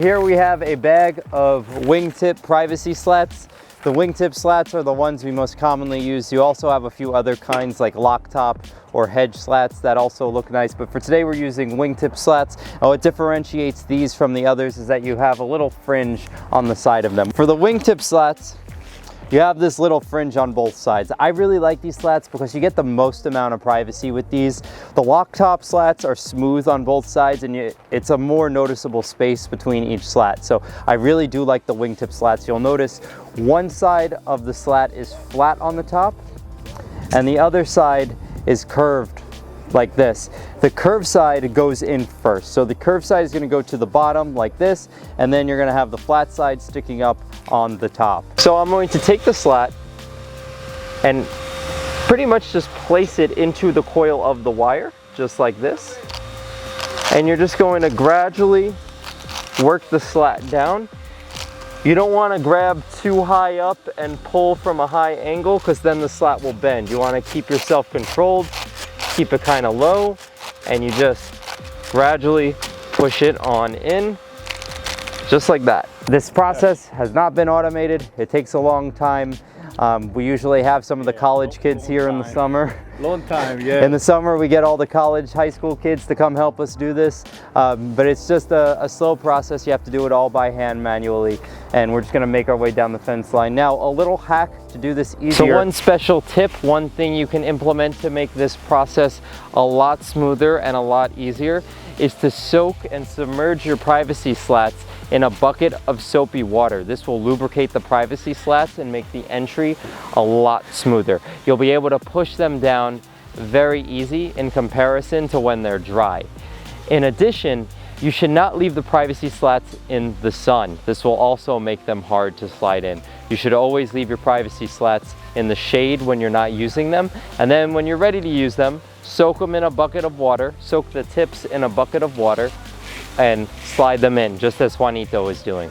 Here we have a bag of wingtip privacy slats. The wingtip slats are the ones we most commonly use. You also have a few other kinds like lock top or hedge slats that also look nice, but for today we're using wingtip slats. And what differentiates these from the others is that you have a little fringe on the side of them. For the wingtip slats, you have this little fringe on both sides. I really like these slats because you get the most amount of privacy with these. The lock top slats are smooth on both sides and it's a more noticeable space between each slat. So I really do like the wingtip slats. You'll notice one side of the slat is flat on the top and the other side is curved like this. The curved side goes in first. So the curved side is going to go to the bottom like this, and then you're going to have the flat side sticking up on the top. So I'm going to take the slat and pretty much just place it into the coil of the wire, just like this. And you're just going to gradually work the slat down. You don't want to grab too high up and pull from a high angle because then the slat will bend. You want to keep yourself controlled, keep it kind of low, and you just gradually push it on in, just like that. This process has not been automated. It takes a long time. We usually have some of the college kids here in the summer. Long time, yeah. In the summer, we get all the college, high school kids to come help us do this. But it's just a slow process. You have to do it all by hand manually. And we're just gonna make our way down the fence line. Now, a little hack to do this easier. So one special tip, one thing you can implement to make this process a lot smoother and a lot easier is to soak and submerge your privacy slats in a bucket of soapy water. This will lubricate the privacy slats and make the entry a lot smoother. You'll be able to push them down very easy in comparison to when they're dry. In addition, you should not leave the privacy slats in the sun. This will also make them hard to slide in. You should always leave your privacy slats in the shade when you're not using them. And then when you're ready to use them, soak them in a bucket of water, soak the tips in a bucket of water, and slide them in, just as Juanito is doing.